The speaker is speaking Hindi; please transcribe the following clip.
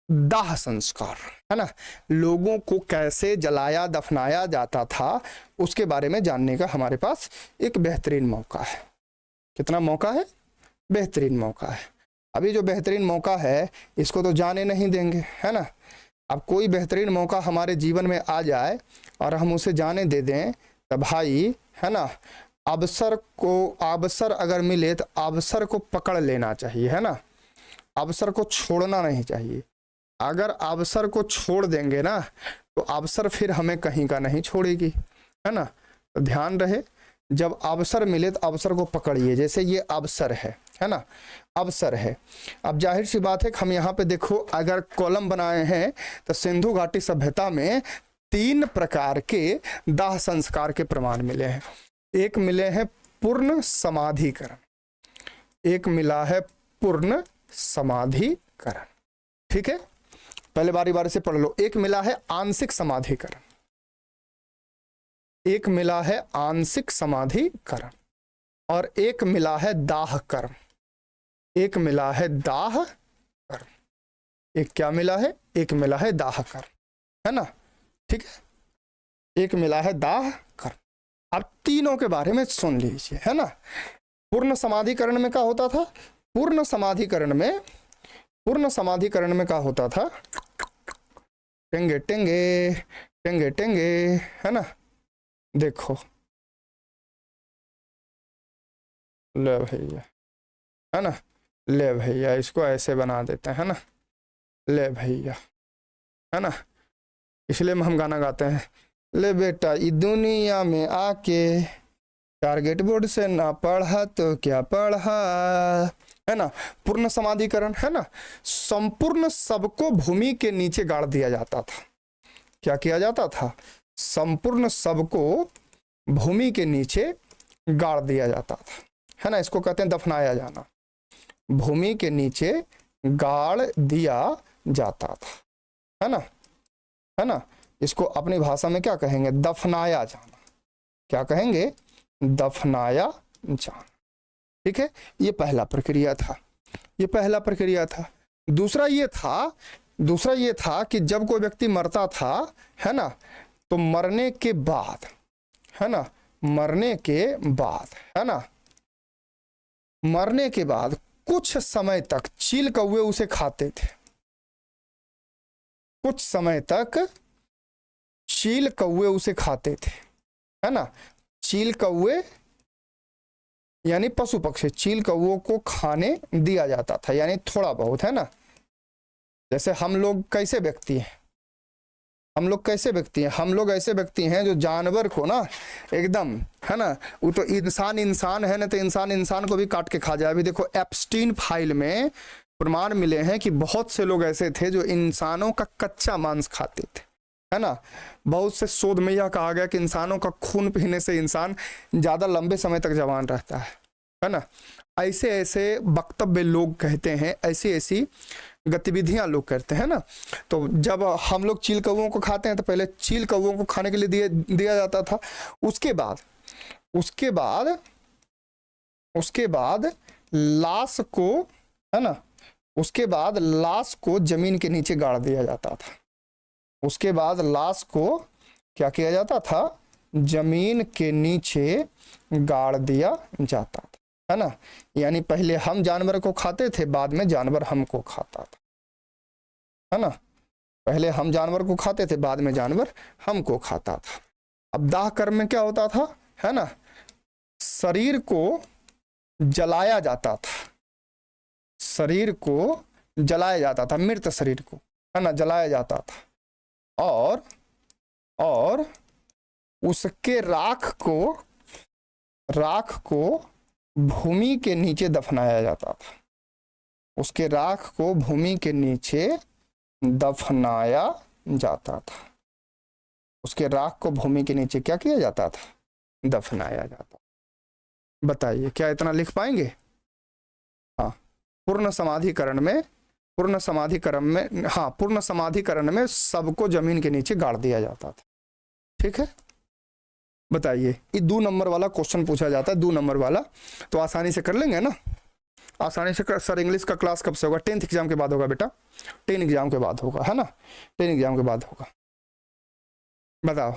दाह संस्कार, है ना, लोगों को कैसे जलाया दफनाया जाता था उसके बारे में जानने का हमारे पास एक बेहतरीन मौका है। कितना मौका है? बेहतरीन मौका है। अभी जो बेहतरीन मौका है इसको तो जाने नहीं देंगे, है ना। अब कोई बेहतरीन मौका हमारे जीवन में आ जाए और हम उसे जाने दे दें तो भाई, है ना, अवसर अगर मिले तो अवसर को पकड़ लेना चाहिए, है ना, अवसर को छोड़ना नहीं चाहिए। अगर अवसर को छोड़ देंगे ना तो अवसर फिर हमें कहीं का नहीं छोड़ेगी, है ना। तो ध्यान रहे, जब अवसर मिले तो अवसर को पकड़िए। जैसे ये अवसर है ना, अवसर है। अब जाहिर सी बात है कि हम यहाँ पे देखो अगर कॉलम बनाए हैं तो सिंधु घाटी सभ्यता में 3 प्रकार के दाह संस्कार के प्रमाण मिले हैं। एक मिले हैं पूर्ण समाधिकरण, एक मिला है पूर्ण समाधिकरण, ठीक है। पहले बारी बारी से पढ़ लो। एक मिला है आंशिक समाधिकरण, एक मिला है आंशिक समाधिकरण, और एक मिला है दाह कर्म, एक मिला है दाह कर्म। एक क्या मिला है? एक मिला है दाह कर्म, है ना, ठीक है, एक मिला है दाह कर्म। अब तीनों के बारे में सुन लीजिए, है ना। पूर्ण समाधिकरण में क्या होता था? पूर्ण समाधिकरण में क्या होता था? टेंगे टेंगे टेंगे टेंगे, है ना। देखो ले भैया, है ना, ले भैया इसको ऐसे बना देते हैं, है ना, ले भैया, है ना। इसलिए हम गाना गाते हैं, ले बेटा इस दुनिया में आके टारगेट बोर्ड से ना पढ़ा तो क्या पढ़ा, है ना। पूर्ण समाधिकरण, है ना, संपूर्ण सबको भूमि के नीचे गाड़ दिया जाता था। क्या किया जाता था? संपूर्ण सबको भूमि के नीचे गाड़ दिया जाता था, है ना। इसको कहते हैं दफनाया जाना। भूमि के नीचे गाड़ दिया जाता था, है ना, है ना। इसको अपनी भाषा में क्या कहेंगे? दफनाया जाना। क्या कहेंगे? दफनाया जाना, ठीक है। ये पहला प्रक्रिया था, ये पहला प्रक्रिया था। दूसरा ये था कि जब कोई व्यक्ति मरता था, है ना, तो मरने के बाद, है ना, मरने के बाद, है ना, मरने के बाद कुछ समय तक चील कौवे उसे खाते थे। कुछ समय तक चील कौवे उसे खाते थे, है ना। चील कौवे यानी पशु पक्षी, चील कौवों को खाने दिया जाता था, यानी थोड़ा बहुत, है ना। जैसे हम लोग कैसे व्यक्ति हैं? हम लोग कैसे व्यक्ति हैं? हम लोग ऐसे व्यक्ति हैं जो जानवर को ना एकदम, है ना, वो तो इंसान है ना, तो इंसान को भी काट के खा जाए। अभी देखो एप्स्टीन फाइल में प्रमाण मिले हैं कि बहुत से लोग ऐसे थे जो इंसानों का कच्चा मांस खाते थे, है ना। बहुत से शोध में यह कहा गया कि इंसानों का खून पीने से इंसान ज्यादा लंबे समय तक जवान रहता है ना। ऐसे ऐसे वक्तव्य लोग कहते हैं, ऐसी ऐसी गतिविधियां लोग करते हैं ना। तो जब हम लोग चील कौवों को खाते हैं तो पहले चील कौवों को खाने के लिए दिया जाता था। उसके बाद लाश को, है ना, उसके बाद लाश को जमीन के नीचे गाड़ दिया जाता था। उसके बाद लाश को क्या किया जाता था? जमीन के नीचे गाड़ दिया जाता था, है ना। यानी पहले हम जानवर को खाते थे, बाद में जानवर हमको खाता था, है ना। पहले हम जानवर को खाते थे, बाद में जानवर हमको खाता था। अब दाह कर्म में क्या होता था, है ना, शरीर को जलाया जाता था, शरीर को जलाया जाता था, मृत शरीर को, है ना, जलाया जाता था। और उसके राख को भूमि के नीचे दफनाया जाता था। उसके राख को भूमि के नीचे दफनाया जाता था। उसके राख को भूमि के नीचे क्या किया जाता था? दफनाया जाता। बताइए क्या इतना लिख पाएंगे? हाँ, पूर्ण समाधिकरण में सबको जमीन के नीचे गाड़ दिया जाता था, ठीक है। बताइए, ये 2 नंबर वाला क्वेश्चन पूछा जाता है, 2 नंबर वाला, तो आसानी से कर लेंगे ना। आसानी से कर सर। इंग्लिश का क्लास कब से होगा? 10th एग्जाम के बाद होगा बेटा, 10 एग्जाम के बाद होगा, है ना, 10 एग्जाम के बाद होगा। बताओ।